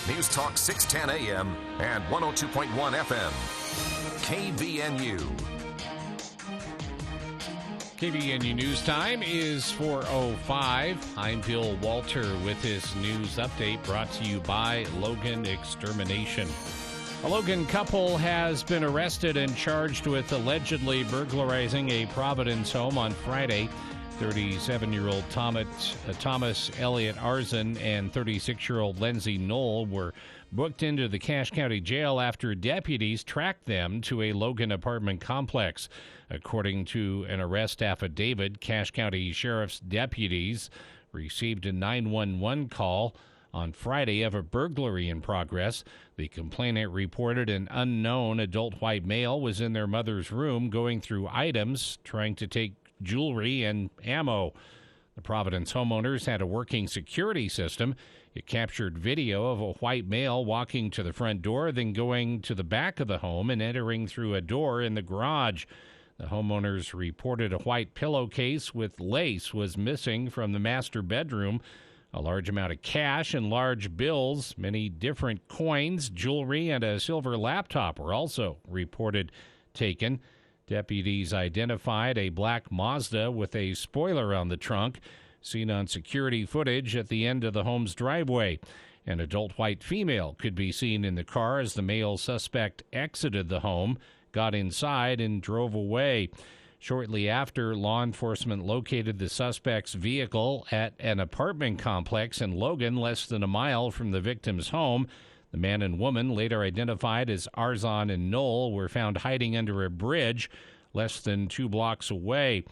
News Talk 610 AM and 102.1 FM. KVNU. KVNU News Time is 4:05. I'm Bill Walter with his news update brought to you by Logan Extermination. A Logan couple has been arrested and charged with allegedly burglarizing a Providence home on Friday. 37-year-old Thomas Elliott Arzon and 36-year-old Lindsay Knoll were booked into the Cache County Jail after deputies tracked them to a Logan apartment complex. According to an arrest affidavit, Cache County Sheriff's deputies received a 911 call on Friday of a burglary in progress. The complainant reported an unknown adult white male was in their mother's room going through items, trying to take jewelry and ammo. The Providence homeowners had a working security system. It captured video of a white male walking to the front door, then going to the back of the home and entering through a door in the garage. The homeowners reported a white pillowcase with lace was missing from the master bedroom. A large amount of cash and large bills, many different coins, jewelry, and a silver laptop were also reported taken. Deputies identified a black Mazda with a spoiler on the trunk, seen on security footage at the end of the home's driveway. An adult white female could be seen in the car as the male suspect exited the home, got inside, and drove away. Shortly after, law enforcement located the suspect's vehicle at an apartment complex in Logan, less than a mile from the victim's home. The man and woman, later identified as Arzon and Knoll, were found hiding under a bridge less than 2 blocks away.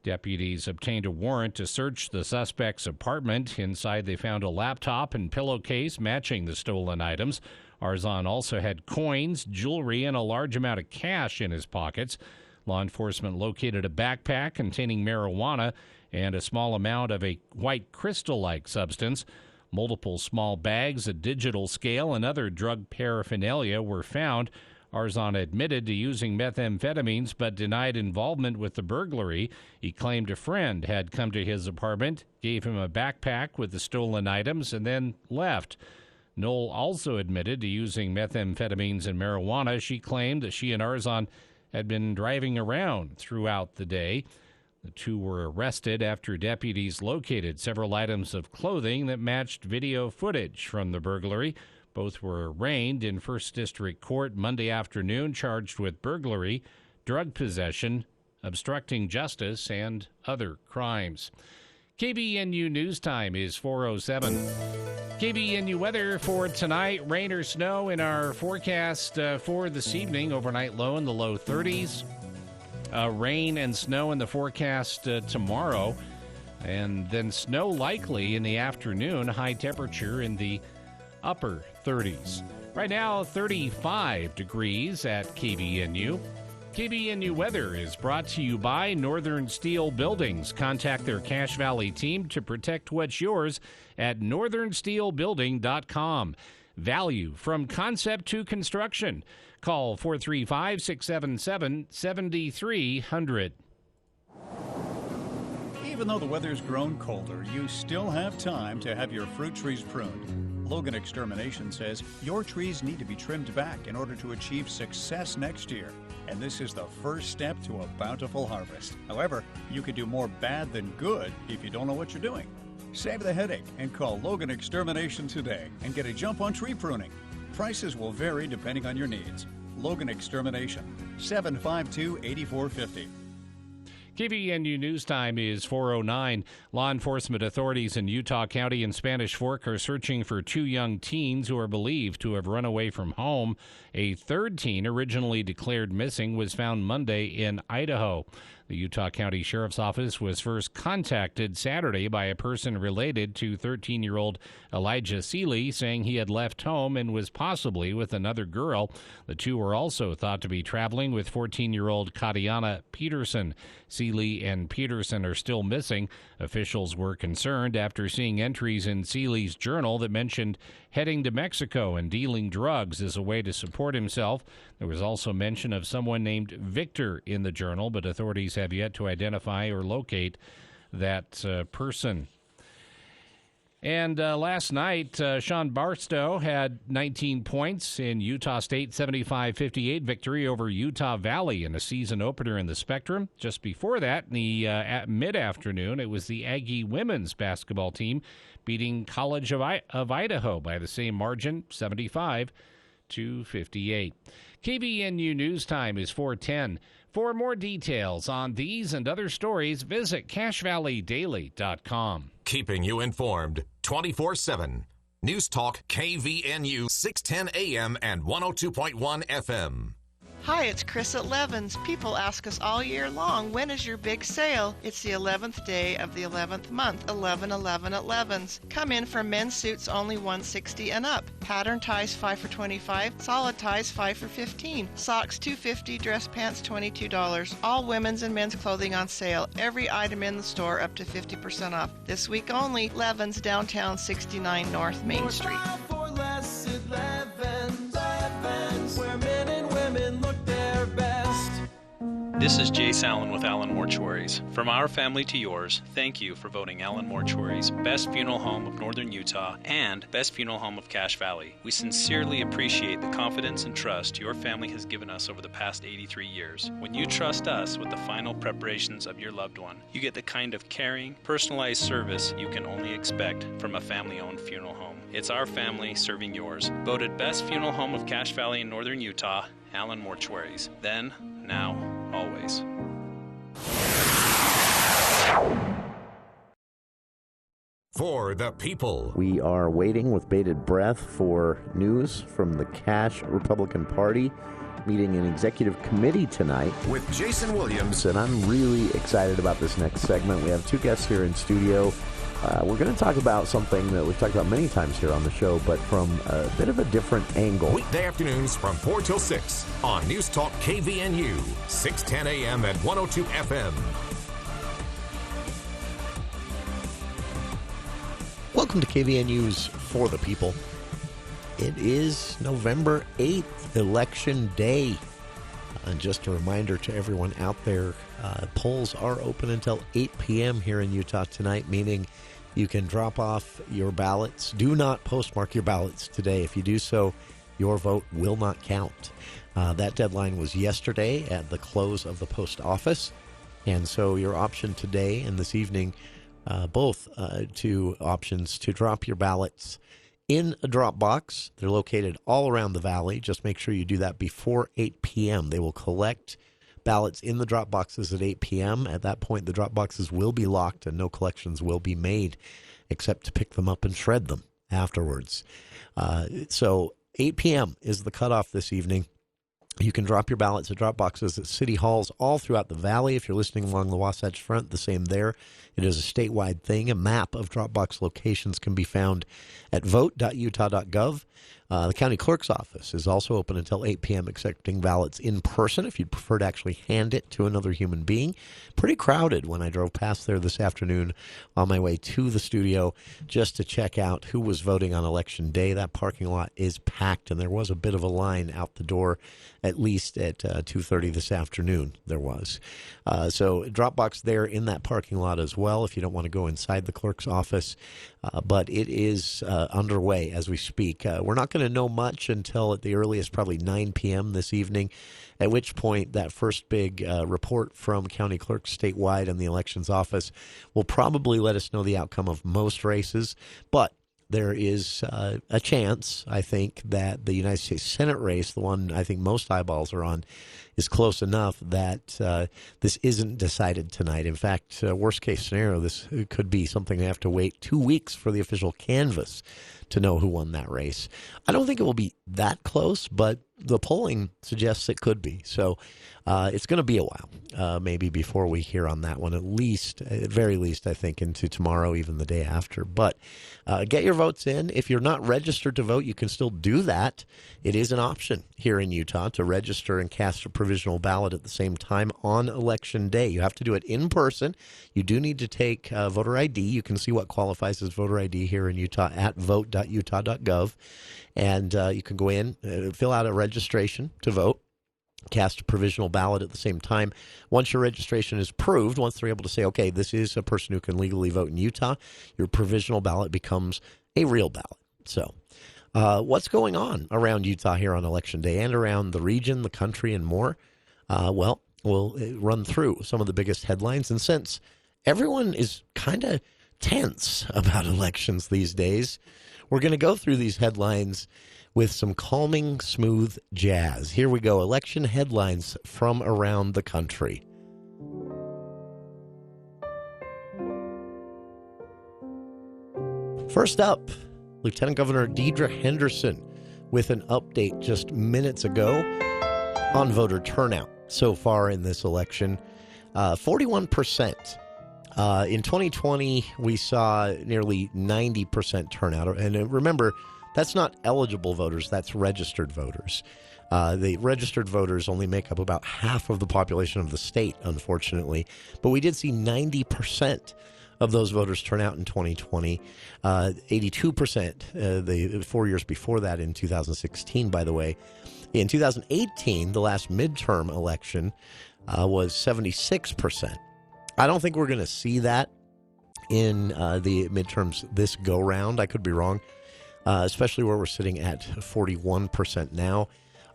Deputies obtained a warrant to search the suspect's apartment. Inside, they found a laptop and pillowcase matching the stolen items. Arzon also had coins, jewelry, and a large amount of cash in his pockets. Law enforcement located a backpack containing marijuana and a small amount of a white crystal-like substance. Multiple small bags, a digital scale, and other drug paraphernalia were found. Arzon admitted to using methamphetamines but denied involvement with the burglary. He claimed a friend had come to his apartment, gave him a backpack with the stolen items, and then left. Knoll also admitted to using methamphetamines and marijuana. She claimed that she and Arzon had been driving around throughout the day. The two were arrested after deputies located several items of clothing that matched video footage from the burglary. Both were arraigned in First District Court Monday afternoon, charged with burglary, drug possession, obstructing justice, and other crimes. KVNU News Time is 4:07. KVNU weather for tonight, rain or snow in our forecast for this evening. Overnight low in the low 30s. Rain and snow in the forecast tomorrow. And then snow likely in the afternoon. High temperature in the upper 30s. Right now, 35 degrees at KVNU. KVNU weather is brought to you by Northern Steel Buildings. Contact their Cache Valley team to protect what's yours at northernsteelbuilding.com. Value from concept to construction. Call 435-677-7300. Even though the weather's grown colder, you still have time to have your fruit trees pruned. Logan Extermination says your trees need to be trimmed back in order to achieve success next year. And this is the first step to a bountiful harvest. However, you could do more bad than good if you don't know what you're doing. Save the headache and call Logan Extermination today and get a jump on tree pruning. Prices will vary depending on your needs. Logan Extermination, 752-8450. KVNU News Time is 4:09. Law enforcement authorities in Utah County and Spanish Fork are searching for 2 young teens who are believed to have run away from home. A third teen, originally declared missing, was found Monday in Idaho. The Utah County Sheriff's Office was first contacted Saturday by a person related to 13-year-old Elijah Seeley, saying he had left home and was possibly with another girl. The two were also thought to be traveling with 14-year-old Katiana Peterson. Seeley and Peterson are still missing. Officials were concerned after seeing entries in Seeley's journal that mentioned heading to Mexico and dealing drugs as a way to support himself. There was also mention of someone named Victor in the journal, but authorities have yet to identify or locate that person. And last night, Sean Barstow had 19 points in Utah State 75-58 victory over Utah Valley in a season opener in the Spectrum. Just before that, in the at mid-afternoon, it was the Aggie women's basketball team beating College of Idaho by the same margin, 75-58. KVNU News Time is 4:10. For more details on these and other stories, visit CashValleyDaily.com. Keeping you informed 24/7. News Talk KVNU 610 AM and 102.1 FM. Hi, it's Chris at Levin's. People ask us all year long, when is your big sale? It's the 11th day of the 11th month, 11/11 at Levin's. Come in for men's suits only $160 and up. Pattern ties 5 for $25, solid ties 5 for $15, socks $2.50, dress pants $22. All women's and men's clothing on sale. Every item in the store up to 50% off. This week only, Levin's, downtown 69 North Main Street. For less at Levin's, where men and women look their best. This is Jace Allen with Allen Mortuaries. From our family to yours, thank you for voting Allen Mortuaries Best Funeral Home of Northern Utah and Best Funeral Home of Cache Valley. We sincerely appreciate the confidence and trust your family has given us over the past 83 years. When you trust us with the final preparations of your loved one, you get the kind of caring, personalized service you can only expect from a family-owned funeral home. It's our family serving yours. Voted Best Funeral Home of Cache Valley in Northern Utah, Allen Mortuaries. Then, now, always. For the people. We are waiting with bated breath for news from the Cache Republican Party meeting an executive committee tonight. With Jason Williams. And I'm really excited about this next segment. We have two guests here in studio. We're going to talk about something that we've talked about many times here on the show, but from a bit of a different angle. Weekday afternoons from 4 till 6 on News Talk KVNU, 610 AM and 102 FM. Welcome to KVNU's For the People. It is November 8th, Election Day. And just a reminder to everyone out there, polls are open until 8 p.m. here in Utah tonight, meaning you can drop off your ballots. Do not postmark your ballots today. If you do so, your vote will not count. That deadline was yesterday at the close of the post office. And so your option today and this evening, both two options to drop your ballots in a drop box. They're located all around the valley. Just make sure you do that before 8 p.m. They will collect ballots in the drop boxes at 8 p.m. At that point, the drop boxes will be locked and no collections will be made except to pick them up and shred them afterwards. So 8 p.m. is the cutoff this evening. You can drop your ballots at drop boxes at city halls all throughout the valley. If you're listening along the Wasatch Front, the same there. It is a statewide thing. A map of drop box locations can be found at vote.utah.gov. The county clerk's office is also open until 8 p.m., accepting ballots in person if you'd prefer to actually hand it to another human being. Pretty crowded when I drove past there this afternoon on my way to the studio just to check out who was voting on Election Day. That parking lot is packed, and there was a bit of a line out the door, at least at 2:30 this afternoon there was. So Dropbox there in that parking lot as well if you don't want to go inside the clerk's office. But it is underway as we speak. We're not going to know much until at the earliest probably 9 p.m. this evening, at which point that first big report from county clerks statewide and the elections office will probably let us know the outcome of most races. But there is a chance, I think, that the United States Senate race, the one I think most eyeballs are on, is close enough that this isn't decided tonight. In fact, worst case scenario, this could be something they have to wait 2 weeks for the official canvass to know who won that race. I don't think it will be that close, but the polling suggests it could be. So it's going to be a while, maybe before we hear on that one, at very least, I think, into tomorrow, even the day after. But get your votes in. If you're not registered to vote, you can still do that. It is an option here in Utah to register and cast a provisional ballot at the same time on Election Day. You have to do it in person. You do need to take voter ID. You can see what qualifies as voter ID here in Utah at vote.utah.gov. And you can go in, fill out a registration to vote. cast a provisional ballot at the same time. Once your registration is proved, once they're able to say, okay, this is a person who can legally vote in Utah, your provisional ballot becomes a real ballot. So what's going on around Utah here on Election Day and around the region, the country, and more? Well, we'll run through some of the biggest headlines. And since everyone is kind of tense about elections these days, we're going to go through these headlines with some calming, smooth jazz. Here we go. Election headlines from around the country. First up, Lieutenant Governor Deidre Henderson with an update just minutes ago on voter turnout so far in this election. 41%. In 2020, we saw nearly 90% turnout. And remember, that's not eligible voters, that's registered voters. The registered voters only make up about half of the population of the state, unfortunately. But we did see 90% of those voters turn out in 2020. 82% the 4 years before that in 2016, by the way. In 2018, the last midterm election was 76%. I don't think we're going to see that in the midterms this go-round. I could be wrong. Especially where we're sitting at 41% now.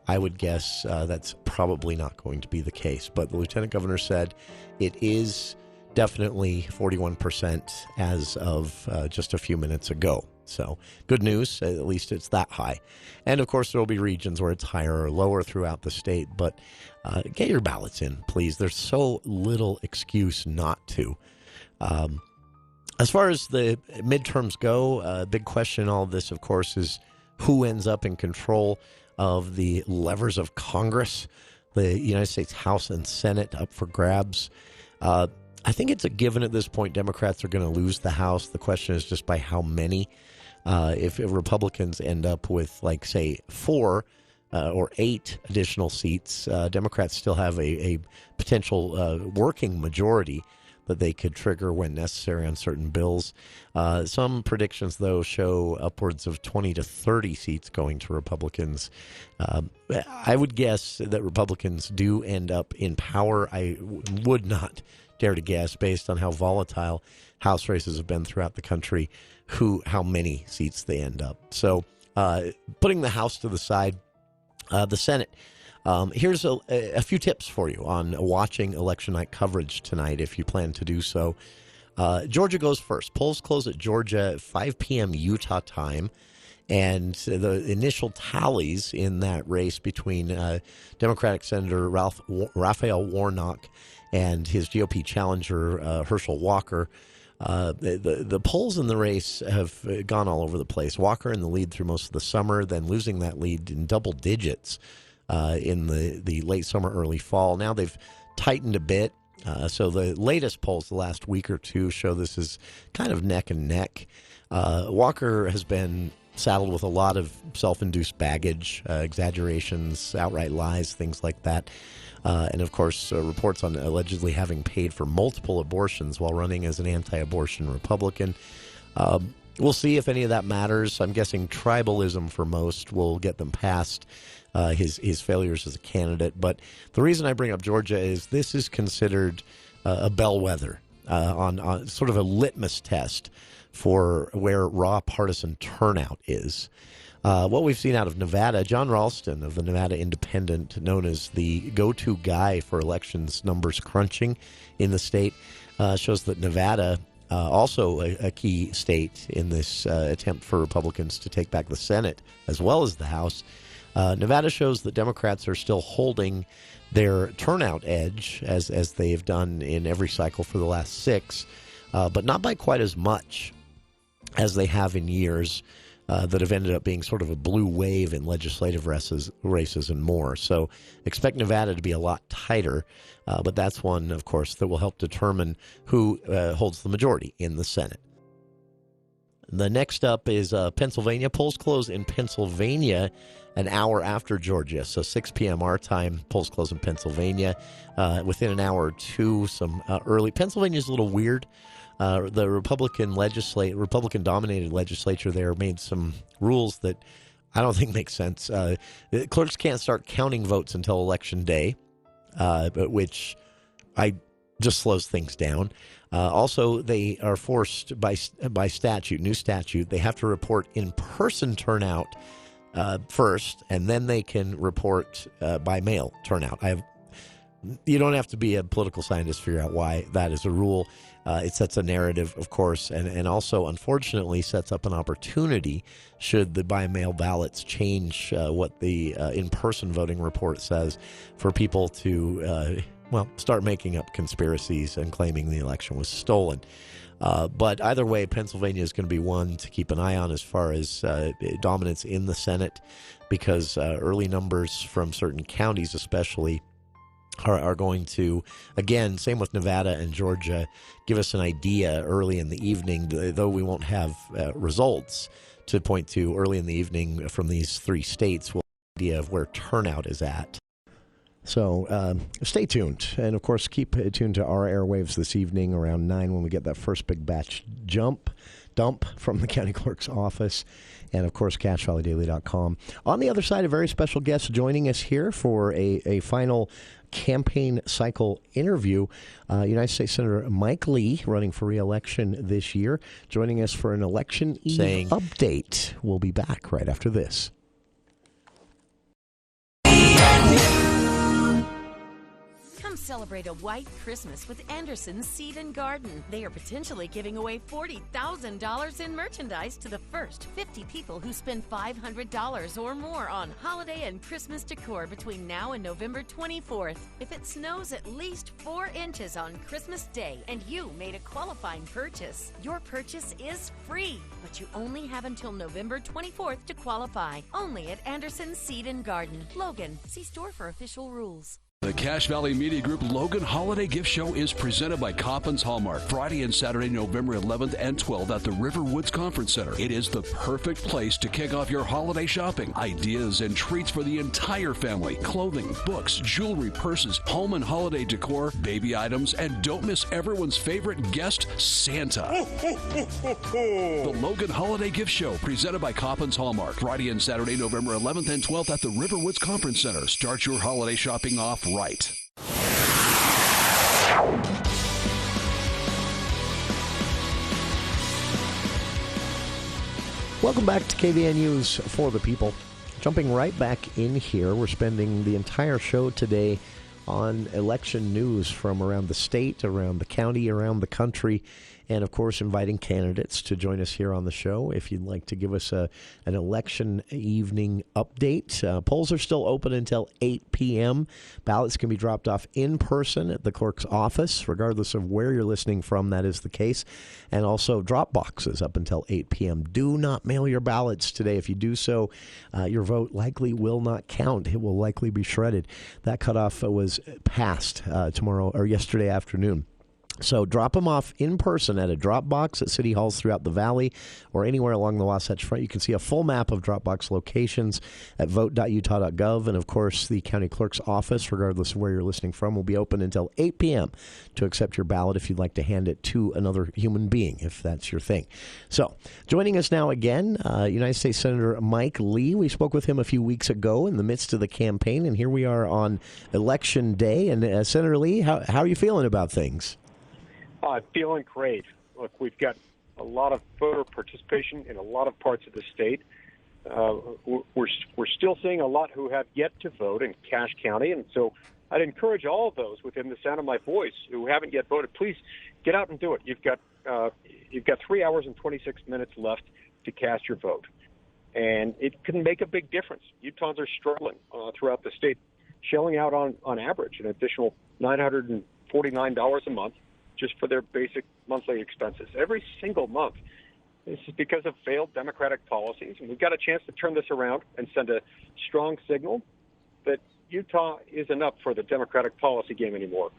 I would guess that's probably not going to be the case. But the lieutenant governor said it is definitely 41% as of just a few minutes ago. So good news, at least it's that high. And of course, there will be regions where it's higher or lower throughout the state. But get your ballots in, please. There's so little excuse not to. As far as the midterms go, a big question in all of this, of course, is who ends up in control of the levers of Congress, the United States House and Senate up for grabs. I think it's a given at this point Democrats are going to lose the House. The question is just by how many. If Republicans end up with, like, say, 4 or 8 additional seats, Democrats still have a potential working majority that they could trigger when necessary on certain bills. Some predictions, though, show upwards of 20 to 30 seats going to Republicans. I would guess that Republicans do end up in power. I would not dare to guess, based on how volatile House races have been throughout the country, how many seats they end up. So putting the House to the side, the Senate. Here's a few tips for you on watching election night coverage tonight, if you plan to do so. Georgia goes first. Polls close at Georgia at 5 p.m. Utah time. And the initial tallies in that race between Democratic Senator Raphael Warnock and his GOP challenger, Herschel Walker, the polls in the race have gone all over the place. Walker in the lead through most of the summer, then losing that lead in double digits in the late summer, early fall. Now they've tightened a bit. So the latest polls the last week or two show this is kind of neck and neck. Walker has been saddled with a lot of self-induced baggage, exaggerations, outright lies, things like that. And, of course, reports on allegedly having paid for multiple abortions while running as an anti-abortion Republican. We'll see if any of that matters. I'm guessing tribalism for most will get them past his failures as a candidate. But the reason I bring up Georgia is this is considered a bellwether, on sort of a litmus test for where raw partisan turnout is. What we've seen out of Nevada, John Ralston of the Nevada Independent, known as the go-to guy for elections numbers crunching in the state, shows that Nevada, also a key state in this attempt for Republicans to take back the Senate as well as the House, Nevada shows that Democrats are still holding their turnout edge, as they've done in every cycle for the last 6, but not by quite as much as they have in years that have ended up being sort of a blue wave in legislative races and more. So expect Nevada to be a lot tighter, but that's one, of course, that will help determine who holds the majority in the Senate. The next up is Pennsylvania. Polls close in Pennsylvania an hour after Georgia, so 6 p.m. our time. Polls close in Pennsylvania within an hour or two. Some early. Pennsylvania's a little weird. The Republican-dominated legislature there made some rules that I don't think makes sense. The clerks can't start counting votes until Election Day, which just slows things down. Also, they are forced by statute, new statute, they have to report in-person turnout first, and then they can report by mail turnout. You don't have to be a political scientist to figure out why that is a rule. It sets a narrative, of course, and also, unfortunately, sets up an opportunity should the by-mail ballots change what the in-person voting report says for people to, start making up conspiracies and claiming the election was stolen. But either way, Pennsylvania is going to be one to keep an eye on as far as dominance in the Senate, because early numbers from certain counties especially are going to, again, same with Nevada and Georgia, give us an idea early in the evening, though we won't have results to point to early in the evening from these three states. We'll have an idea of where turnout is at. So stay tuned. And, of course, keep tuned to our airwaves this evening around 9 when we get that first big batch dump from the county clerk's office. And, of course, CashValleyDaily.com. On the other side, a very special guest joining us here for a final campaign cycle interview. United States Senator Mike Lee, running for re-election this year, joining us for an election eve update. We'll be back right after this. Celebrate a white Christmas with Anderson's Seed and Garden. They are potentially giving away $40,000 in merchandise to the first 50 people who spend $500 or more on holiday and Christmas decor between now and November 24th. If it snows at least 4 inches on Christmas Day and you made a qualifying purchase, your purchase is free. But you only have until November 24th to qualify. Only at Anderson's Seed and Garden. Logan, see store for official rules. The Cache Valley Media Group Logan Holiday Gift Show is presented by Coppins Hallmark, Friday and Saturday, November 11th and 12th at the Riverwoods Conference Center. It is the perfect place to kick off your holiday shopping. Ideas and treats for the entire family. Clothing, books, jewelry, purses, home and holiday decor, baby items, and don't miss everyone's favorite guest, Santa. The Logan Holiday Gift Show, presented by Coppins Hallmark, Friday and Saturday, November 11th and 12th at the Riverwoods Conference Center. Start your holiday shopping off right. Welcome back to KVN News for the People. Jumping right back in here, we're spending the entire show today on election news from around the state, around the county, around the country, and, of course, inviting candidates to join us here on the show. If you'd like to give us an election evening update, polls are still open until 8 p.m. Ballots can be dropped off in person at the clerk's office, regardless of where you're listening from, that is the case. And also drop boxes up until 8 p.m. Do not mail your ballots today. If you do so, your vote likely will not count. It will likely be shredded. That cutoff was passed yesterday afternoon. So drop them off in person at a drop box at city halls throughout the valley or anywhere along the Wasatch Front. You can see a full map of drop box locations at vote.utah.gov. And, of course, the county clerk's office, regardless of where you're listening from, will be open until 8 p.m. to accept your ballot if you'd like to hand it to another human being, if that's your thing. So joining us now again, United States Senator Mike Lee. We spoke with him a few weeks ago in the midst of the campaign, and here we are on Election Day. And, Senator Lee, how are you feeling about things? Feeling great. Look, we've got a lot of voter participation in a lot of parts of the state. We're still seeing a lot who have yet to vote in Cache County, and so I'd encourage all of those within the sound of my voice who haven't yet voted, please get out and do it. You've got 3 hours and 26 minutes left to cast your vote, and it can make a big difference. Utahns are struggling throughout the state, shelling out on average an additional $949 a month just for their basic monthly expenses every single month. This is because of failed Democratic policies, and we've got a chance to turn this around and send a strong signal that Utah isn't up for the Democratic policy game anymore.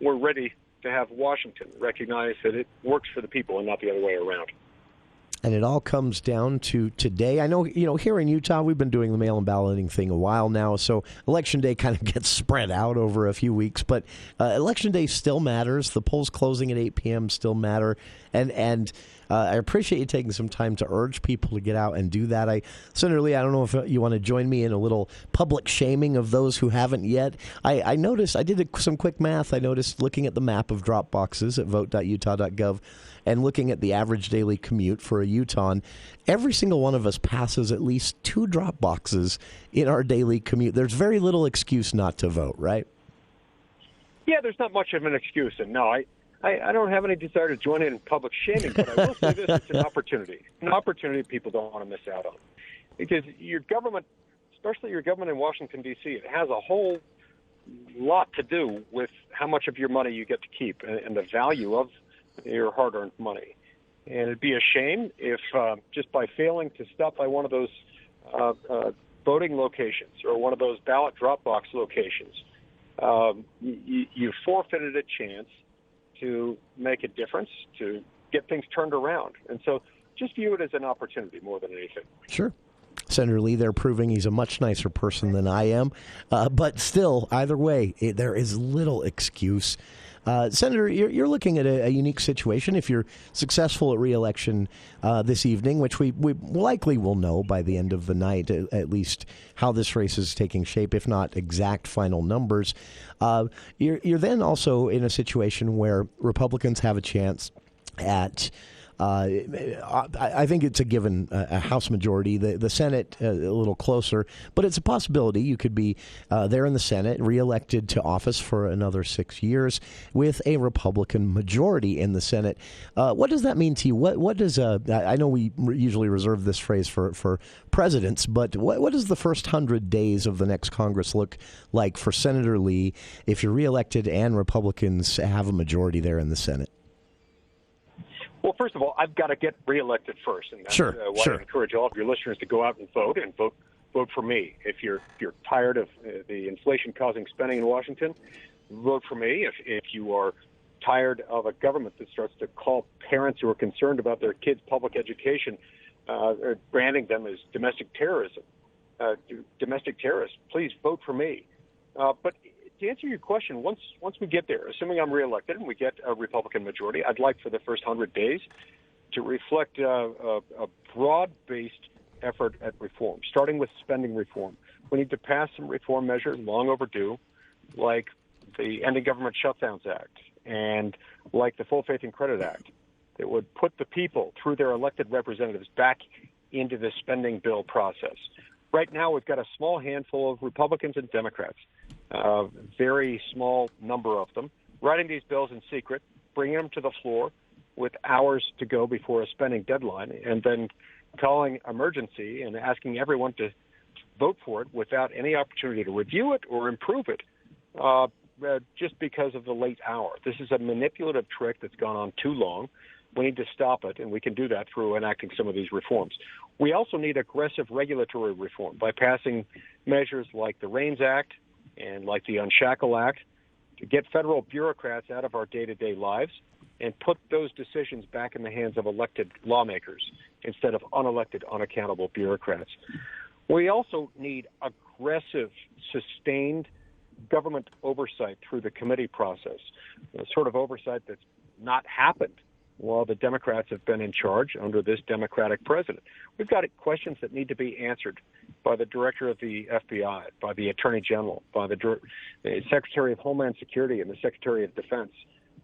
We're ready to have Washington recognize that it works for the people and not the other way around. And it all comes down to today. I know, here in Utah, we've been doing the mail-in balloting thing a while now, so Election Day kind of gets spread out over a few weeks. But Election Day still matters. The polls closing at 8 p.m. still matter. And I appreciate you taking some time to urge people to get out and do that. Senator Lee, I don't know if you want to join me in a little public shaming of those who haven't yet. I noticed, I did some quick math. I noticed looking at the map of drop boxes at vote.utah.gov and looking at the average daily commute for a Utahn, every single one of us passes at least 2 drop boxes in our daily commute. There's very little excuse not to vote, right? Yeah, there's not much of an excuse. And no, I don't have any desire to join in public shaming, but I will say this, it's an opportunity people don't want to miss out on. Because your government, especially your government in Washington, D.C., it has a whole lot to do with how much of your money you get to keep and the value of your hard-earned money. And it'd be a shame if just by failing to stop by one of those voting locations or one of those ballot drop box locations, you forfeited a chance to make a difference, to get things turned around. And so just view it as an opportunity more than anything. Sure. Senator Lee, they're proving he's a much nicer person than I am. But still, either way, there is little excuse. Senator, you're looking at a unique situation. If you're successful at re-election this evening, which we likely will know by the end of the night, at least how this race is taking shape, if not exact final numbers, you're then also in a situation where Republicans have a chance at I think it's a given a House majority. The Senate a little closer, but it's a possibility. You could be there in the Senate, reelected to office for another 6 years with a Republican majority in the Senate. What does that mean to you? What does I know we usually reserve this phrase for presidents, but what does the first 100 days of the next Congress look like for Senator Lee if you're reelected and Republicans have a majority there in the Senate? Well, first of all, I've got to get reelected first, and that's why I encourage all of your listeners to go out and vote for me. If you're tired of the inflation-causing spending in Washington, vote for me. If you are tired of a government that starts to call parents who are concerned about their kids' public education, branding them as domestic terrorism, domestic terrorists, please vote for me. But to answer your question, once we get there, assuming I'm reelected and we get a Republican majority, I'd like for the first 100 days to reflect a broad-based effort at reform, starting with spending reform. We need to pass some reform measures long overdue, like the Ending Government Shutdowns Act and like the Full Faith and Credit Act, that would put the people through their elected representatives back into the spending bill process. Right now, we've got a small handful of Republicans and Democrats, very small number of them, writing these bills in secret, bringing them to the floor with hours to go before a spending deadline, and then calling emergency and asking everyone to vote for it without any opportunity to review it or improve it, just because of the late hour. This is a manipulative trick that's gone on too long. We need to stop it, and we can do that through enacting some of these reforms. We also need aggressive regulatory reform by passing measures like the REINS Act and like the Unshackle Act to get federal bureaucrats out of our day-to-day lives and put those decisions back in the hands of elected lawmakers instead of unelected, unaccountable bureaucrats. We also need aggressive, sustained government oversight through the committee process, the sort of oversight that's not happened while the Democrats have been in charge under this Democratic president. We've got questions that need to be answered by the director of the FBI, by the Attorney General, by the Secretary of Homeland Security and the Secretary of Defense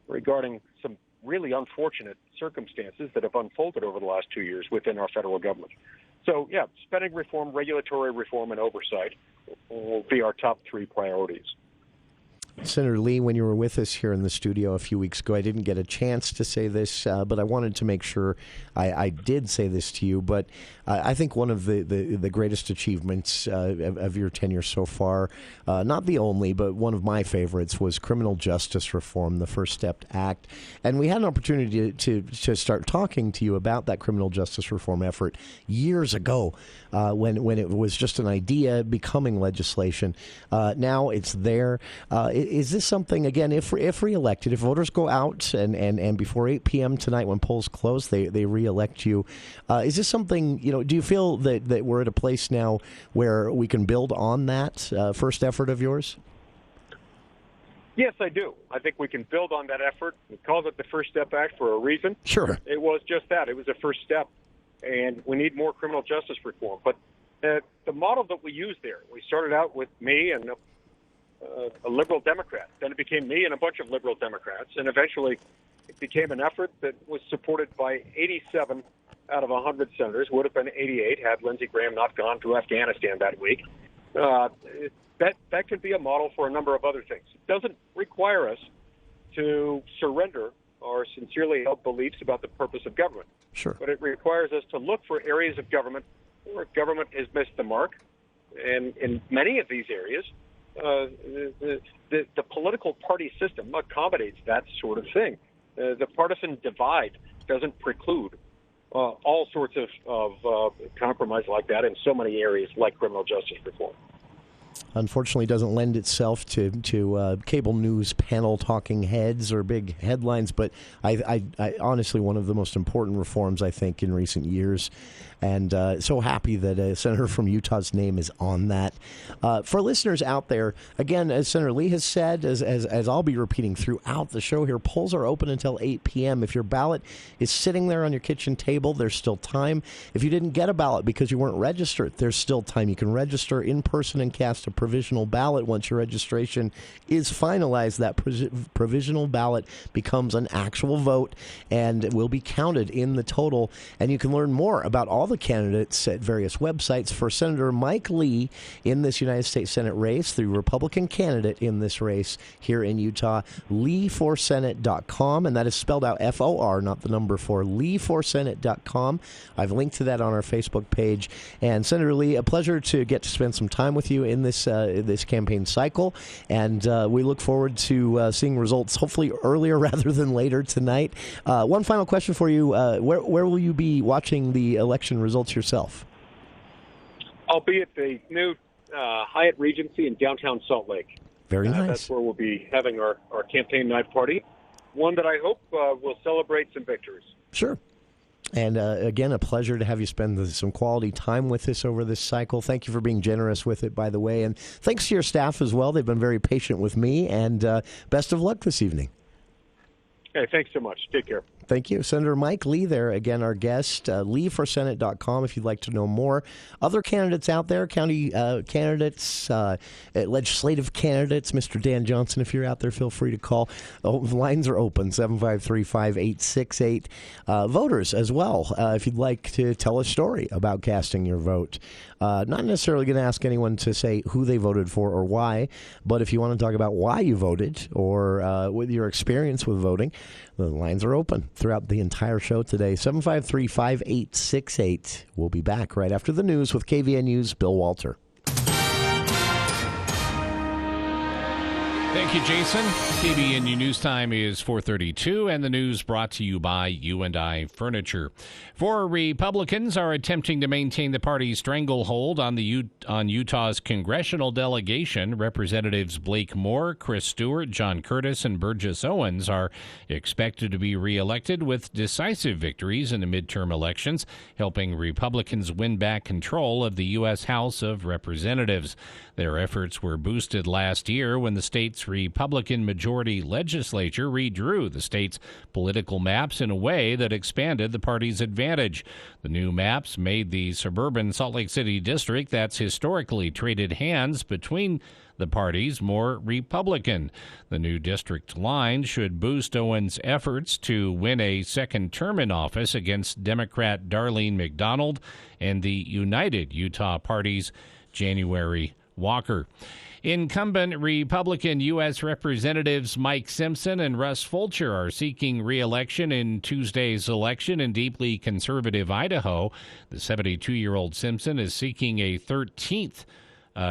regarding some really unfortunate circumstances that have unfolded over the last 2 years within our federal government. So, yeah, spending reform, regulatory reform, and oversight will be our top 3 priorities. Senator Lee, when you were with us here in the studio a few weeks ago, I didn't get a chance to say this, but I wanted to make sure I did say this to you. But I think one of the greatest achievements of your tenure so far, not the only, but one of my favorites, was criminal justice reform, the First Step Act. And we had an opportunity to start talking to you about that criminal justice reform effort years ago when it was just an idea becoming legislation. Now it's there. is this something, again, if reelected, if voters go out and before 8 p.m. tonight when polls close, they reelect you, is this something, do you feel that we're at a place now where we can build on that first effort of yours? Yes, I do. I think we can build on that effort. We called it the First Step Act for a reason. Sure. It was just that. It was a first step, and we need more criminal justice reform. But the model that we used there, we started out with me and a liberal Democrat. Then it became me and a bunch of liberal Democrats, and eventually it became an effort that was supported by 87 out of 100 senators. Would have been 88 had Lindsey Graham not gone to Afghanistan that week. That could be a model for a number of other things. It doesn't require us to surrender our sincerely held beliefs about the purpose of government. Sure. But it requires us to look for areas of government where government has missed the mark. And in many of these areas, the political party system accommodates that sort of thing. The partisan divide doesn't preclude all sorts of compromise like that in so many areas like criminal justice reform. Unfortunately, doesn't lend itself to cable news panel talking heads or big headlines, but I honestly, one of the most important reforms, I think, in recent years. And so happy that a senator from Utah's name is on that. For listeners out there, again, as Senator Lee has said, as I'll be repeating throughout the show here, polls are open until 8 p.m. If your ballot is sitting there on your kitchen table, there's still time. If you didn't get a ballot because you weren't registered, there's still time. You can register in person and cast a provisional ballot. Once your registration is finalized, that provisional ballot becomes an actual vote and will be counted in the total. And you can learn more about all the candidates at various websites. For Senator Mike Lee in this United States Senate race, the Republican candidate in this race here in Utah, LeeForSenate.com, and that is spelled out F-O-R, not the number 4, LeeForSenate.com. I've linked to that on our Facebook page. And Senator Lee, a pleasure to get to spend some time with you in this campaign cycle, and we look forward to seeing results hopefully earlier rather than later tonight. One final question for you: where will you be watching the election results yourself? I'll be at the new Hyatt Regency in downtown Salt Lake. Very nice. That's where we'll be having our campaign night party, one that I hope will celebrate some victories. Sure. And again, a pleasure to have you spend some quality time with us over this cycle. Thank you for being generous with it, by the way. And thanks to your staff as well. They've been very patient with me. And best of luck this evening. Hey, thanks so much. Take care. Thank you. Senator Mike Lee there, again, our guest, LeeForSenate.com if you'd like to know more. Other candidates out there, county candidates, legislative candidates, Mr. Dan Johnson, if you're out there, feel free to call. The lines are open, 753-5868. Voters as well, if you'd like to tell a story about casting your vote. Not necessarily going to ask anyone to say who they voted for or why, but if you want to talk about why you voted or with your experience with voting, the lines are open throughout the entire show today. 753-5868. We'll be back right after the news with KVNU's Bill Walter. Thank you, Jason. KVNU News Time is 4:32, and the news brought to you by U&I Furniture. 4 Republicans are attempting to maintain the party's stranglehold on Utah's congressional delegation. Representatives Blake Moore, Chris Stewart, John Curtis, and Burgess Owens are expected to be reelected with decisive victories in the midterm elections, helping Republicans win back control of the U.S. House of Representatives. Their efforts were boosted last year when the state's Republican majority legislature redrew the state's political maps in a way that expanded the party's advantage. The new maps made the suburban Salt Lake City district that's historically traded hands between the parties more Republican. The new district line should boost Owens' efforts to win a second term in office against Democrat Darlene McDonald and the United Utah Party's January Walker. Incumbent Republican U.S. Representatives Mike Simpson and Russ Fulcher are seeking re-election in Tuesday's election in deeply conservative Idaho. The 72-year-old Simpson is seeking a 13th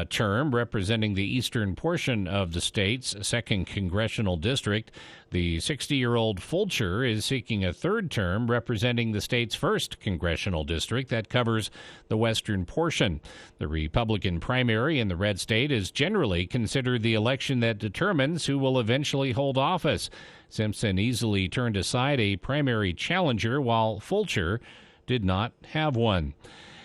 term representing the eastern portion of the state's 2nd Congressional District. The 60-year-old Fulcher is seeking a 3rd term representing the state's 1st Congressional District that covers the western portion. The Republican primary in the red state is generally considered the election that determines who will eventually hold office. Simpson easily turned aside a primary challenger, while Fulcher did not have one.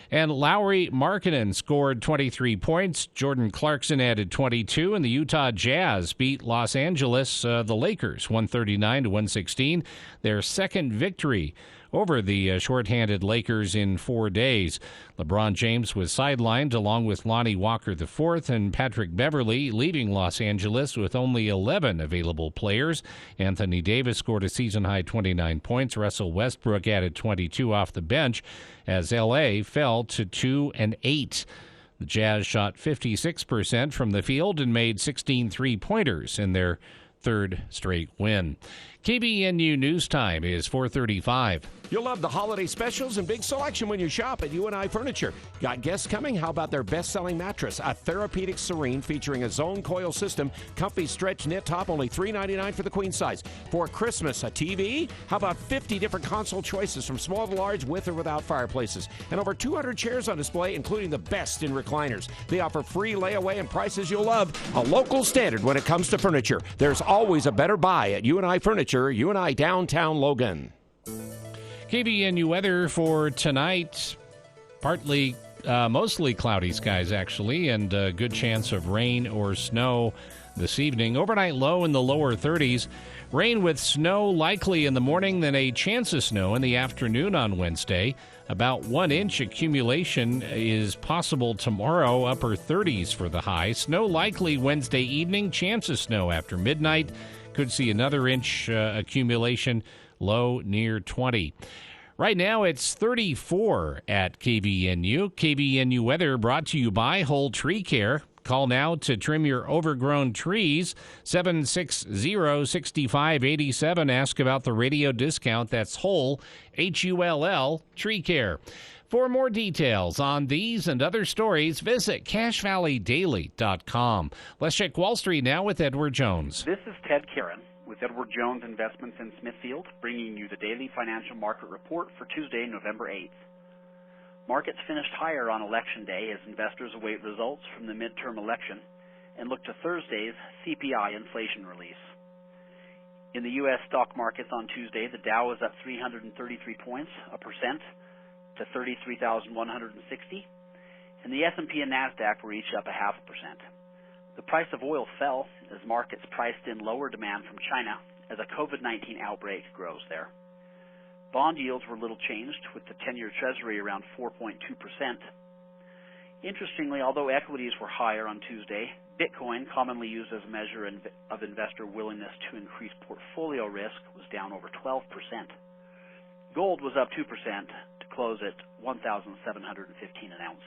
And Lauri Markkanen scored 23 points. Jordan Clarkson added 22, and the Utah Jazz beat Los Angeles, the Lakers, 139-116, their 2nd victory over the shorthanded Lakers in 4 days. LeBron James was sidelined along with Lonnie Walker IV and Patrick Beverley, leaving Los Angeles with only 11 available players. Anthony Davis scored a season-high 29 points. Russell Westbrook added 22 off the bench as L.A. fell to 2-8. The Jazz shot 56% from the field and made 16 three-pointers in their 3rd straight win. KBNU News Time is 4:35. You'll love the holiday specials and big selection when you shop at U&I Furniture. Got guests coming? How about their best-selling mattress, a Therapeutic Serene featuring a zone coil system, comfy stretch knit top, only $399 for the queen size. For Christmas, a TV? How about 50 different console choices from small to large with or without fireplaces? And over 200 chairs on display, including the best in recliners. They offer free layaway and prices you'll love. A local standard when it comes to furniture. There's always a better buy at U&I Furniture, U&I Downtown Logan. KBNU weather for tonight, mostly cloudy skies, actually, and a good chance of rain or snow this evening. Overnight low in the lower 30s. Rain with snow likely in the morning, then a chance of snow in the afternoon on Wednesday. About 1 inch accumulation is possible tomorrow, upper 30s for the high. Snow likely Wednesday evening, chance of snow after midnight. Could see another inch accumulation, low near 20. Right now, it's 34 at KBNU. KBNU weather brought to you by Whole Tree Care. Call now to trim your overgrown trees, 760-6587. Ask about the radio discount. That's Whole, H-U-L-L, Tree Care. For more details on these and other stories, visit CashValleyDaily.com. Let's check Wall Street now with Edward Jones. This is Ted Kieran with Edward Jones Investments in Smithfield, bringing you the daily financial market report for Tuesday, November 8th. Markets finished higher on Election Day as investors await results from the midterm election and look to Thursday's CPI inflation release. In the U.S. stock markets on Tuesday, the Dow was up 333 points, 1%, to 33,160, and the S&P and NASDAQ were each up 0.5%. The price of oil fell as markets priced in lower demand from China as a COVID-19 outbreak grows there. Bond yields were little changed, with the 10-year Treasury around 4.2%. Interestingly, although equities were higher on Tuesday, Bitcoin, commonly used as a measure of investor willingness to increase portfolio risk, was down over 12%. Gold was up 2% to close at $1,715 an ounce.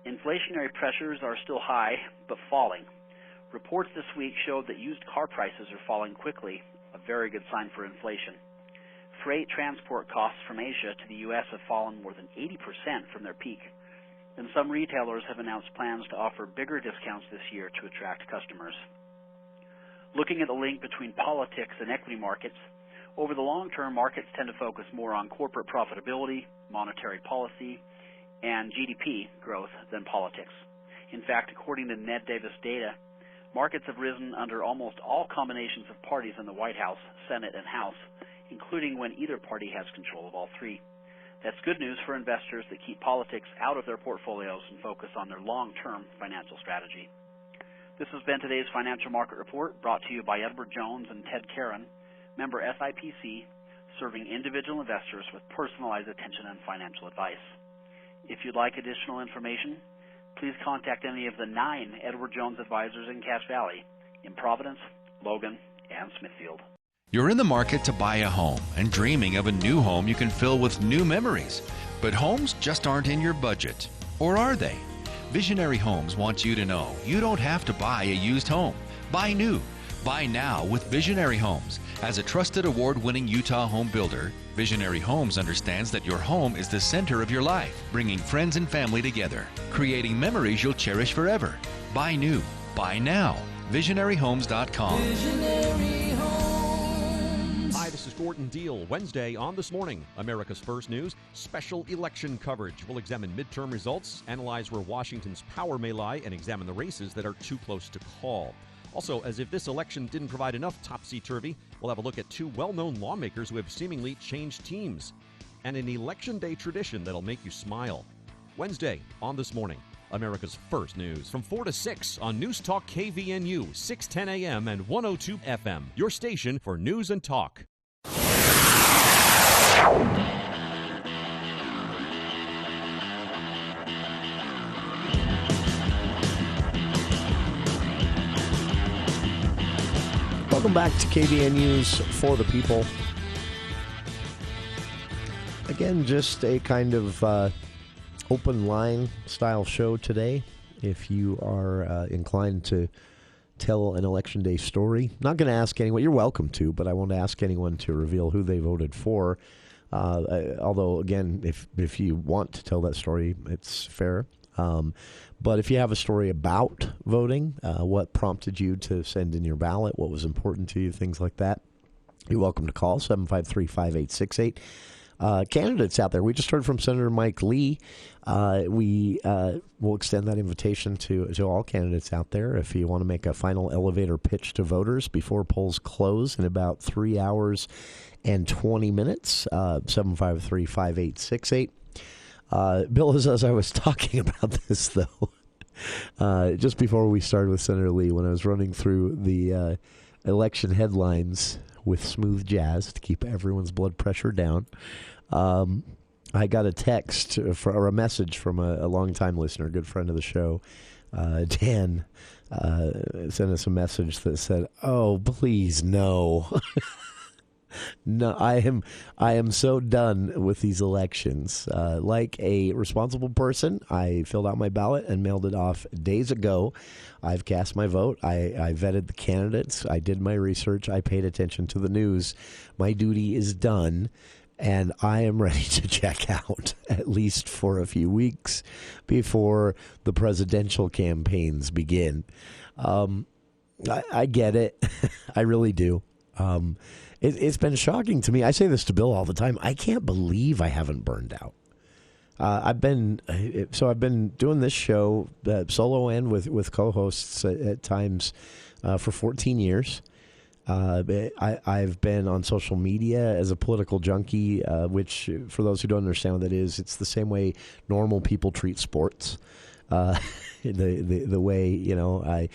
Inflationary pressures are still high, but falling. Reports this week showed that used car prices are falling quickly, a very good sign for inflation. Freight transport costs from Asia to the U.S. have fallen more than 80% from their peak, and some retailers have announced plans to offer bigger discounts this year to attract customers. Looking at the link between politics and equity markets, over the long term, markets tend to focus more on corporate profitability, monetary policy, and GDP growth than politics. In fact, according to Ned Davis data, markets have risen under almost all combinations of parties in the White House, Senate, and House, including when either party has control of all three. That's good news for investors that keep politics out of their portfolios and focus on their long-term financial strategy. This has been today's Financial Market Report, brought to you by Edward Jones and Ted Kieran, member SIPC, serving individual investors with personalized attention and financial advice. If you'd like additional information, please contact any of the 9 Edward Jones advisors in Cache Valley, in Providence, Logan, and Smithfield. You're in the market to buy a home and dreaming of a new home you can fill with new memories. But homes just aren't in your budget. Or are they? Visionary Homes wants you to know you don't have to buy a used home. Buy new. Buy now with Visionary Homes. As a trusted award-winning Utah home builder, Visionary Homes understands that your home is the center of your life, bringing friends and family together, creating memories you'll cherish forever. Buy new. Buy now. VisionaryHomes.com. Visionary Homes. Hi, this is Gordon Deal. Wednesday on This Morning, America's First News, special election coverage. We'll examine midterm results, analyze where Washington's power may lie, and examine the races that are too close to call. Also, as if this election didn't provide enough topsy-turvy, we'll have a look at two well-known lawmakers who have seemingly changed teams, and an Election Day tradition that'll make you smile. Wednesday on This Morning, America's First News. From 4 to 6 on News Talk KVNU, 610 AM and 102 FM. Your station for news and talk. Welcome back to KVNU's For the People. Again, just a kind of open line style show today. If you are inclined to tell an Election Day story, not going to ask anyone, you're welcome to, but I won't ask anyone to reveal who they voted for. Although, again, if you want to tell that story, it's fair. But if you have a story about voting, what prompted you to send in your ballot, what was important to you, things like that, you're welcome to call 753-5868. Candidates out there, we just heard from Senator Mike Lee. We will extend that invitation to all candidates out there. If you want to make a final elevator pitch to voters before polls close in about 3 hours and 20 minutes, 753-5868. Bill, as I was talking about this, though, just before we started with Senator Lee, when I was running through the election headlines with smooth jazz to keep everyone's blood pressure down, I got a text or a message from a longtime listener, a good friend of the show, Dan, sent us a message that said, "Oh, please, no." No, I am so done with these elections. Like a responsible person, I filled out my ballot and mailed it off days ago. I've cast my vote. I vetted the candidates. I did my research. I paid attention to the news. My duty is done, and I am ready to check out, at least for a few weeks before the presidential campaigns begin. I get it. I really do. It's been shocking to me. I say this to Bill all the time. I can't believe I haven't burned out. I've been doing this show solo and with co-hosts at times for 14 years. I've been on social media as a political junkie, which for those who don't understand what that is, it's the same way normal people treat sports. The way,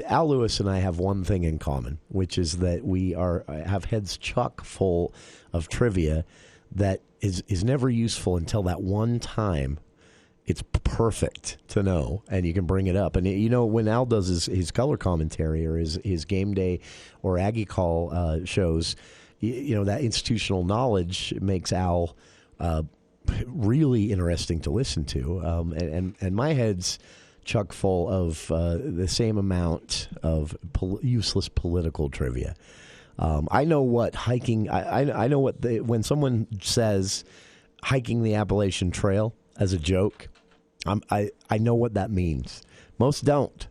Al Lewis and I have one thing in common, which is that we have heads chock full of trivia that is never useful until that one time it's perfect to know and you can bring it up. And when Al does his color commentary or his game day or Aggie Call shows, that institutional knowledge makes Al really interesting to listen to, and my head's chock full of the same amount of useless political trivia. I know what hiking. I know what when someone says hiking the Appalachian Trail as a joke, I know what that means. Most don't.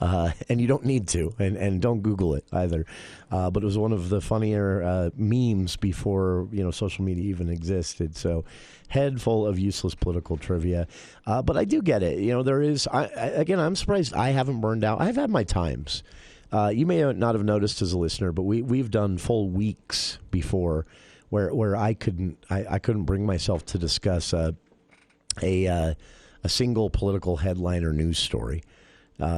And you don't need to, and don't Google it either. But it was one of the funnier memes before social media even existed. So, head full of useless political trivia. But I do get it. There is. I'm surprised I haven't burned out. I've had my times. You may not have noticed as a listener, but we've done full weeks before where I couldn't bring myself to discuss a single political headline or news story.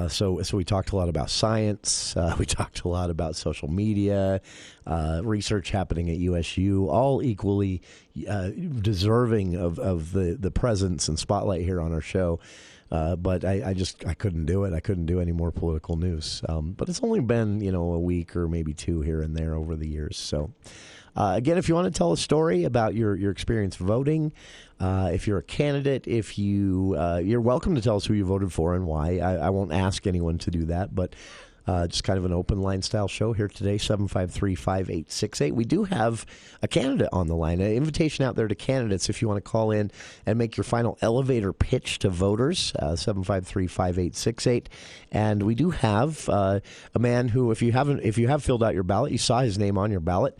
So we talked a lot about science. We talked a lot about social media, research happening at USU, all equally deserving of the presence and spotlight here on our show. But I couldn't do it. I couldn't do any more political news. But it's only been, a week or maybe two here and there over the years. So, again, if you want to tell a story about your experience voting, if you're a candidate, if you're welcome to tell us who you voted for and why. I won't ask anyone to do that, but Just kind of an open line style show here today, 753-5868. We do have a candidate on the line, an invitation out there to candidates if you want to call in and make your final elevator pitch to voters, 753-5868. And we do have a man who, if you have filled out your ballot, you saw his name on your ballot,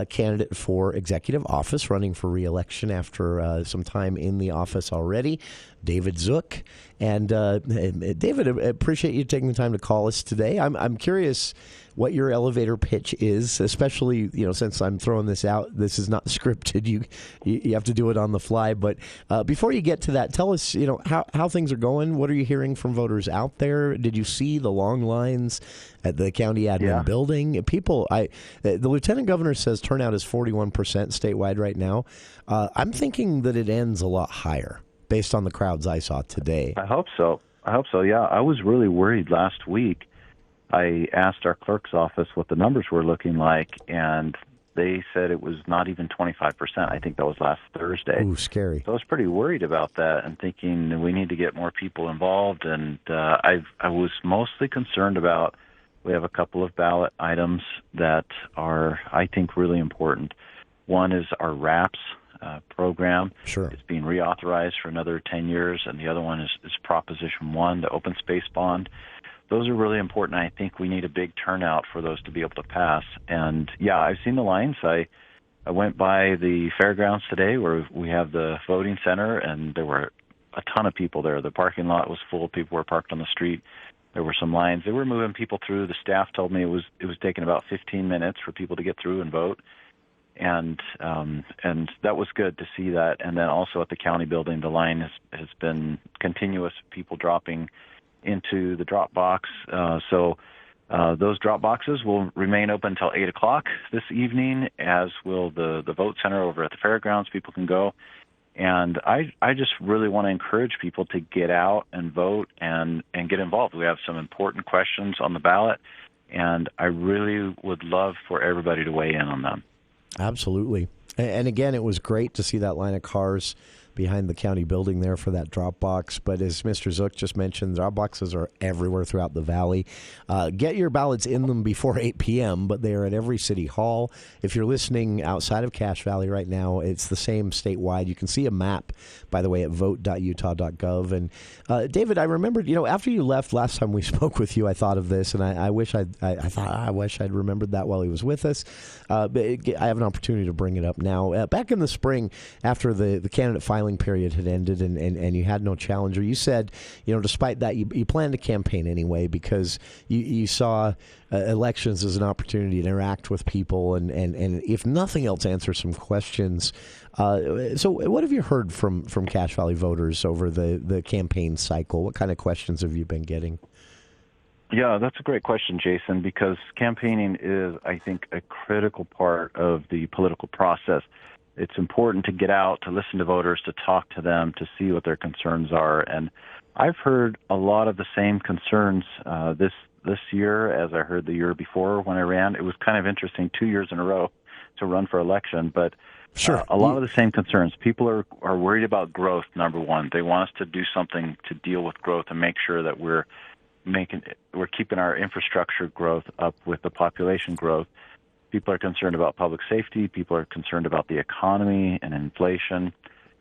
candidate for executive office, running for re-election after some time in the office already, David Zook. And David, I appreciate you taking the time to call us today. I'm curious what your elevator pitch is, especially, since I'm throwing this out. This is not scripted. You have to do it on the fly. But before you get to that, tell us, how things are going. What are you hearing from voters out there? Did you see the long lines at the county admin building? People, the lieutenant governor says turnout is 41% statewide right now. I'm thinking that it ends a lot higher, based on the crowds I saw today. I hope so. Yeah, I was really worried last week. I asked our clerk's office what the numbers were looking like, and they said it was not even 25%. I think that was last Thursday. Ooh, scary. So I was pretty worried about that and thinking we need to get more people involved. And I was mostly concerned about, we have a couple of ballot items that are, I think, really important. One is our RAPS program. Sure. It's being reauthorized for another 10 years, and the other one is Proposition 1, the open space bond. Those are really important. I think we need a big turnout for those to be able to pass. And, yeah, I've seen the lines. I went by the fairgrounds today where we have the voting center, and there were a ton of people there. The parking lot was full. People were parked on the street. There were some lines. They were moving people through. The staff told me it was taking about 15 minutes for people to get through and vote. And that was good to see that. And then also at the county building, the line has been continuous, people dropping into the drop box. So those drop boxes will remain open until 8 o'clock this evening, as will the vote center over at the fairgrounds. People can go. And I just really want to encourage people to get out and vote and get involved. We have some important questions on the ballot, and I really would love for everybody to weigh in on them. Absolutely. And again, it was great to see that line of cars behind the county building there for that drop box. But as Mr. Zook just mentioned, drop boxes are everywhere throughout the valley. Get your ballots in them before 8 p.m., but they are at every city hall. If you're listening outside of Cache Valley right now, it's the same statewide. You can see a map, by the way, at vote.utah.gov. And David, I remembered, after you left last time we spoke with you, I thought of this, and I wish I'd remembered that while he was with us. But I have an opportunity to bring it up now. Back in the spring, after the candidate filing period had ended and you had no challenger, you said, despite that, you planned to campaign anyway because you saw elections as an opportunity to interact with people and if nothing else, answer some questions. So what have you heard from Cache Valley voters over the campaign cycle? What kind of questions have you been getting? Yeah, that's a great question, Jason, because campaigning is, I think, a critical part of the political process. It's important to get out, to listen to voters, to talk to them, to see what their concerns are. And I've heard a lot of the same concerns this year as I heard the year before when I ran. It was kind of interesting, 2 years in a row to run for election, but sure. A lot of the same concerns. People are worried about growth, number one. They want us to do something to deal with growth and make sure that we're keeping our infrastructure growth up with the population growth. People are concerned about public safety. People are concerned about the economy and inflation,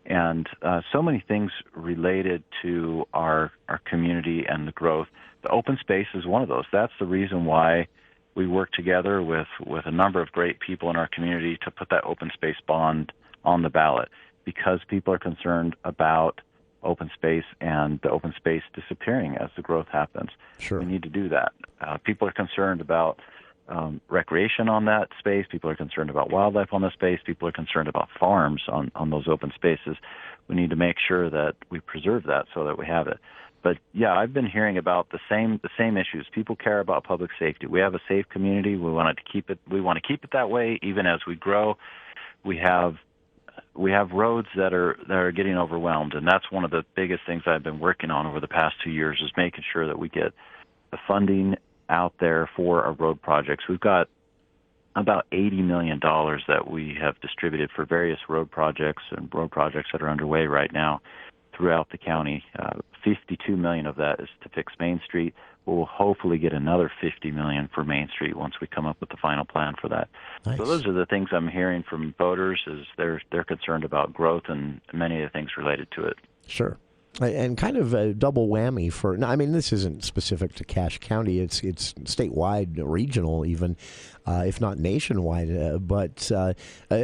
and so many things related to our community and the growth. The open space is one of those. That's the reason why we work together with a number of great people in our community to put that open space bond on the ballot, because people are concerned about open space and the open space disappearing as the growth happens. Sure. We need to do that. People are concerned about recreation on that space. People are concerned about wildlife on the space. People are concerned about farms on those open spaces. We need to make sure that we preserve that so that we have it. But yeah, I've been hearing about the same issues. People care about public safety. We have a safe community. We want to keep it. We want to keep it that way even as we grow. We have roads that are getting overwhelmed, and that's one of the biggest things I've been working on over the past 2 years, is making sure that we get the funding out there for our road projects. We've got about $80 million that we have distributed for various road projects and road projects that are underway right now throughout the county. $52 million of that is to fix Main Street. We'll hopefully get another $50 million for Main Street once we come up with the final plan for that. Nice. So those are the things I'm hearing from voters, is they're concerned about growth and many of the things related to it. Sure. And kind of a double whammy for, I mean, this isn't specific to Cache County. It's statewide, regional even, if not nationwide. But a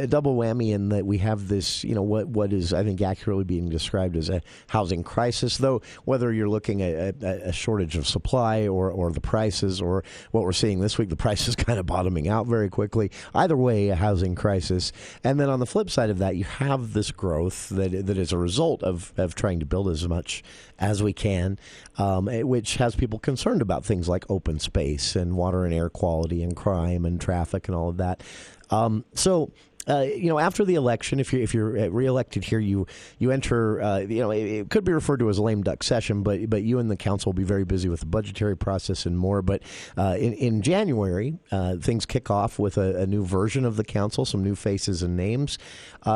double whammy in that we have this, what is, I think, accurately being described as a housing crisis. Though whether you're looking at a shortage of supply or the prices, or what we're seeing this week, the prices kind of bottoming out very quickly. Either way, a housing crisis. And then on the flip side of that, you have this growth that is a result of trying to build as much as we can, which has people concerned about things like open space and water and air quality and crime and traffic and all of that. After the election, if you're reelected here, you enter. It could be referred to as a lame duck session, but you and the council will be very busy with the budgetary process and more. But in January, things kick off with a new version of the council, some new faces and names.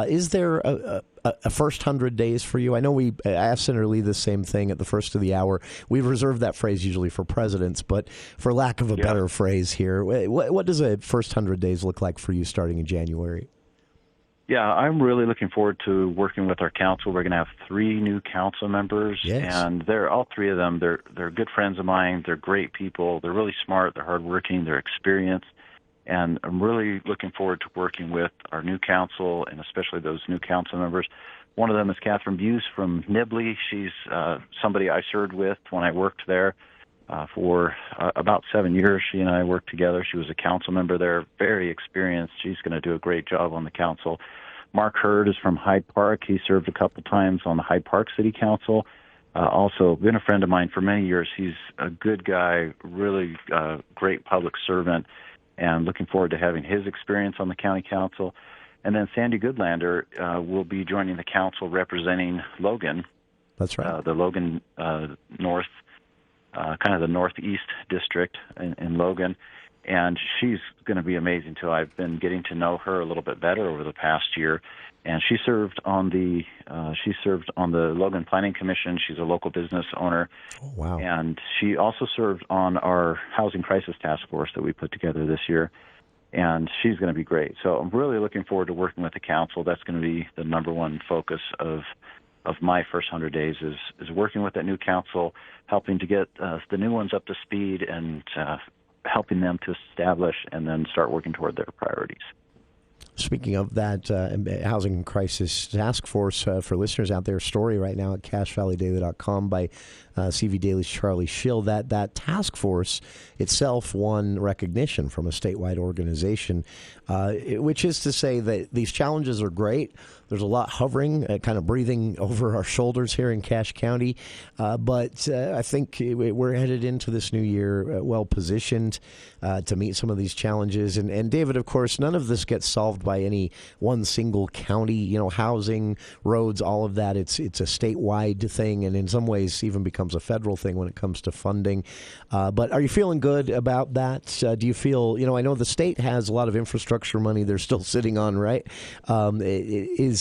Is there a first 100 days for you? I know I asked Senator Lee the same thing at the first of the hour. We've reserved that phrase usually for presidents, but for lack of a better phrase here, what does a first 100 days look like for you starting in January? Yeah, I'm really looking forward to working with our council. We're going to have 3 new council members, and they're all 3 of them. They're good friends of mine. They're great people. They're really smart. They're hardworking. They're experienced. And I'm really looking forward to working with our new council, and especially those new council members. One of them is Catherine Buse from Nibley. She's somebody I served with when I worked there for about 7 years. She and I worked together. She was a council member there, very experienced. She's going to do a great job on the council. Mark Hurd is from Hyde Park. He served a couple times on the Hyde Park City Council. Also been a friend of mine for many years. He's a good guy, really great public servant, and looking forward to having his experience on the county council. And then Sandy Goodlander will be joining the council representing Logan. That's right. The Logan North, kind of the Northeast district in Logan. And she's going to be amazing, too. I've been getting to know her a little bit better over the past year. And she served on the Logan Planning Commission. She's a local business owner. Oh, wow. And she also served on our Housing Crisis Task Force that we put together this year. And she's going to be great. So I'm really looking forward to working with the council. That's going to be the number one focus of my first 100 days is working with that new council, helping to get the new ones up to speed, and helping them to establish and then start working toward their priorities. Speaking of that Housing Crisis Task Force, for listeners out there, story right now at CacheValleyDaily.com by CV Daily's Charlie Schill. That task force itself won recognition from a statewide organization, which is to say that these challenges are great. There's a lot hovering, kind of breathing over our shoulders here in Cache County. But I think we're headed into this new year well positioned to meet some of these challenges. And David, of course, none of this gets solved by any one single county. Housing, roads, all of that. It's a statewide thing, and in some ways even becomes a federal thing when it comes to funding. But are you feeling good about that? Do you feel, I know the state has a lot of infrastructure money they're still sitting on, right? We're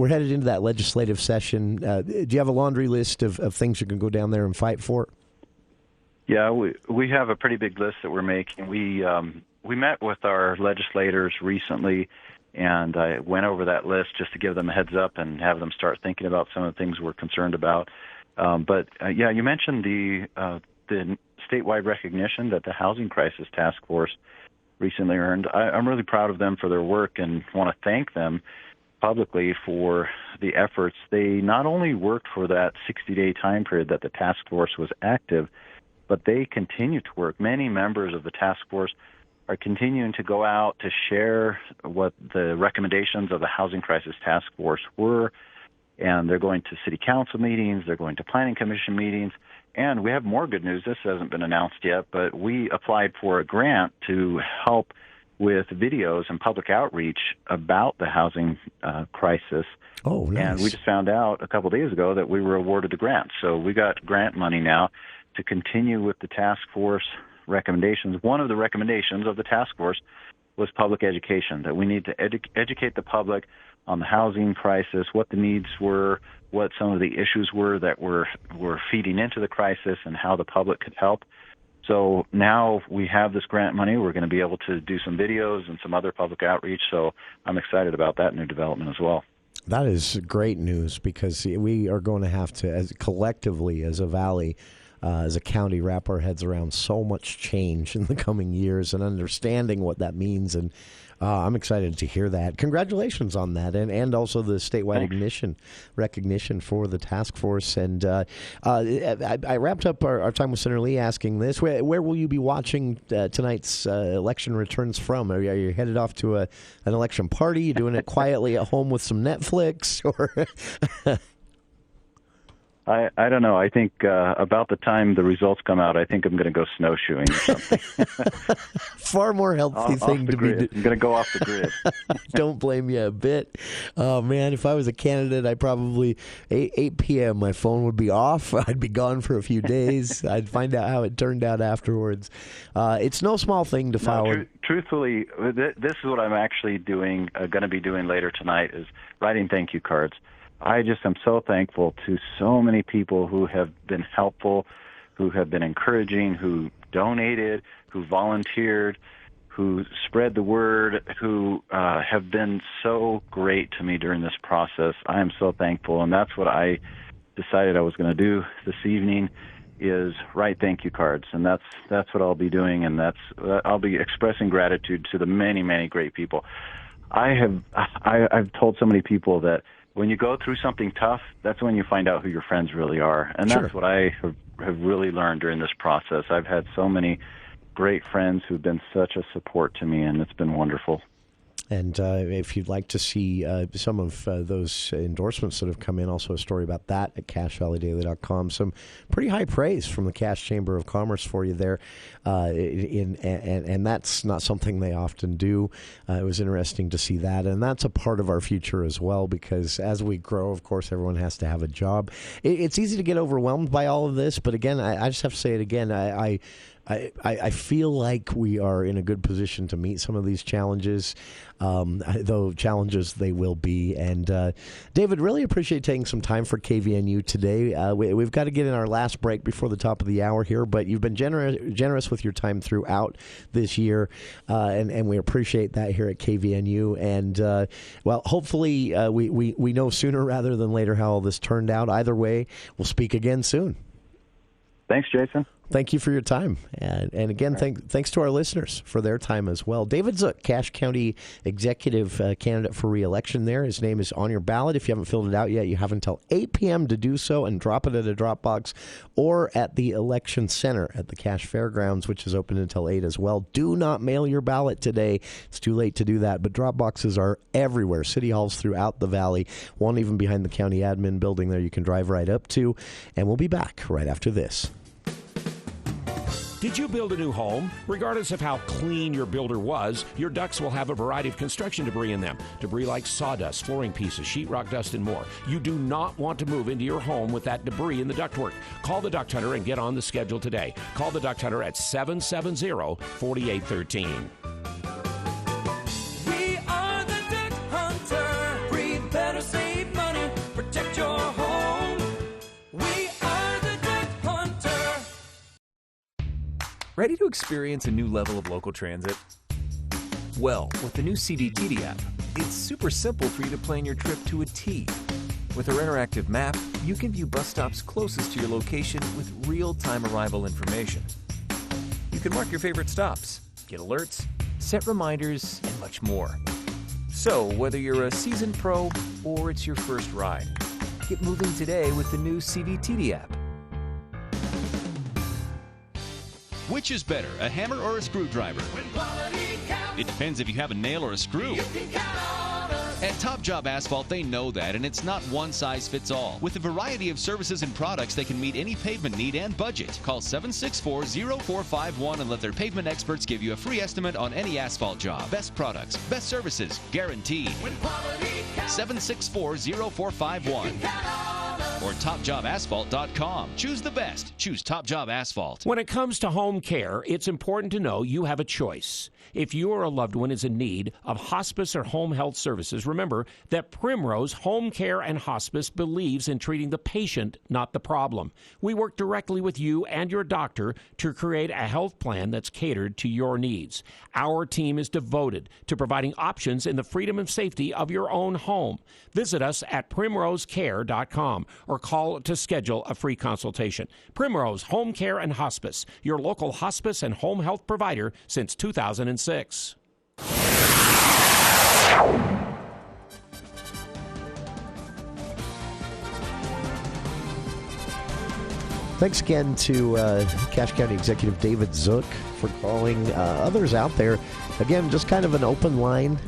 headed into that legislative session. Do you have a laundry list of things you can go down there and fight for? Yeah, we have a pretty big list that we're making. We met with our legislators recently, and I went over that list just to give them a heads up and have them start thinking about some of the things we're concerned about. But you mentioned the statewide recognition that the Housing Crisis Task Force recently earned. I'm really proud of them for their work and want to thank them publicly for the efforts. They not only worked for that 60-day time period that the task force was active, but they continue to work. Many members of the task force are continuing to go out to share what the recommendations of the Housing Crisis Task Force were, and they're going to city council meetings, they're going to planning commission meetings, and we have more good news. This hasn't been announced yet, but we applied for a grant to help with videos and public outreach about the housing crisis. Oh, nice. And we just found out a couple of days ago that we were awarded the grant. So we got grant money now to continue with the task force recommendations. One of the recommendations of the task force was public education, that we need to educate the public on the housing crisis, what the needs were, what some of the issues were that were feeding into the crisis, and how the public could help. So now we have this grant money. We're going to be able to do some videos and some other public outreach. So I'm excited about that new development as well. That is great news, because we are going to have to, as collectively as a valley, as a county, wrap our heads around so much change in the coming years and understanding what that means. And I'm excited to hear that. Congratulations on that, and also the statewide recognition for the task force. And I wrapped up our time with Senator Lee asking this: Where will you be watching tonight's election returns from? Are you headed off to an election party? You doing it quietly at home with some Netflix, or? I don't know. I think about the time the results come out, I think I'm going to go snowshoeing or something. Far more healthy thing to be doing. I'm going to go off the grid. Don't blame you a bit. Oh, man, if I was a candidate, I probably, 8 p.m., my phone would be off. I'd be gone for a few days. I'd find out how it turned out afterwards. It's no small thing to file. Truthfully, this is what I'm actually doing, going to be doing later tonight, is writing thank you cards. I just am so thankful to so many people who have been helpful, who have been encouraging, who donated, who volunteered, who spread the word, who have been so great to me during this process. I am so thankful, and that's what I decided I was going to do this evening, is write thank you cards, and that's what I'll be doing, and I'll be expressing gratitude to the many, many great people. I've told so many people that when you go through something tough, that's when you find out who your friends really are. And that's what I have really learned during this process. I've had so many great friends who've been such a support to me, and it's been wonderful. And if you'd like to see some of those endorsements that have come in, also a story about that at CacheValleyDaily.com. Some pretty high praise from the Cache Chamber of Commerce for you there. And that's not something they often do. It was interesting to see that. And that's a part of our future as well, because as we grow, of course, everyone has to have a job. It's easy to get overwhelmed by all of this. But again, I just have to say it again. I feel like we are in a good position to meet some of these challenges, though challenges they will be. And David, really appreciate taking some time for KVNU today. We've got to get in our last break before the top of the hour here, but you've been generous with your time throughout this year, and we appreciate that here at KVNU. And well, hopefully we know sooner rather than later how all this turned out. Either way, we'll speak again soon. Thanks, Jason. Thank you for your time. And again, thanks to our listeners for their time as well. David Zook, Cache County Executive candidate for re-election there. His name is on your ballot. If you haven't filled it out yet, you have until 8 p.m. to do so, and drop it at a drop box or at the election center at the Cache Fairgrounds, which is open until 8 as well. Do not mail your ballot today. It's too late to do that, but drop boxes are everywhere. City halls throughout the valley, one even behind the county admin building there you can drive right up to. And we'll be back right after this. Did you build a new home? Regardless of how clean your builder was, your ducts will have a variety of construction debris in them. Debris like sawdust, flooring pieces, sheetrock dust, and more. You do not want to move into your home with that debris in the ductwork. Call the Duct Hunter and get on the schedule today. Call the Duct Hunter at 770-4813. We are the Duct Hunter. Breathe better, save money, protect your home. We are the Duct Hunter. Ready to experience a new level of local transit? Well, with the new CDTD app, it's super simple for you to plan your trip to a T. With our interactive map, you can view bus stops closest to your location with real-time arrival information. You can mark your favorite stops, get alerts, set reminders, and much more. So, whether you're a seasoned pro or it's your first ride, get moving today with the new CDTD app. Which is better, a hammer or a screwdriver? It depends if you have a nail or a screw. At Top Job Asphalt, they know that, and it's not one size fits all. With a variety of services and products, they can meet any pavement need and budget. Call 764-0451 and let their pavement experts give you a free estimate on any asphalt job. Best products, best services, guaranteed. 764-0451. or topjobasphalt.com. Choose the best. Choose Top Job Asphalt. When it comes to home care, it's important to know you have a choice. If you or a loved one is in need of hospice or home health services, remember that Primrose Home Care and Hospice believes in treating the patient, not the problem. We work directly with you and your doctor to create a health plan that's catered to your needs. Our team is devoted to providing options in the freedom and safety of your own home. Visit us at primrosecare.com or call to schedule a free consultation. Primrose Home Care and Hospice, your local hospice and home health provider since 2006. Thanks again to Cache County Executive David Zook for calling. Others out there, again, just kind of an open line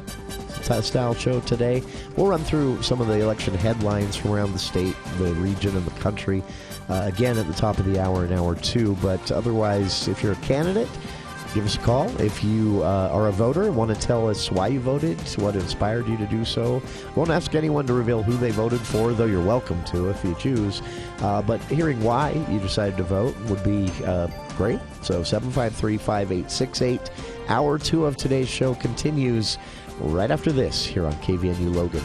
style show today. We'll run through some of the election headlines from around the state, the region, and the country again at the top of the hour in hour 2. But otherwise, if you're a candidate, give us a call. If you are a voter and want to tell us why you voted, what inspired you to do so. Won't ask anyone to reveal who they voted for, though you're welcome to if you choose. But hearing why you decided to vote would be great. So 753-5868. Hour 2 of today's show continues right after this here on KVNU Logan.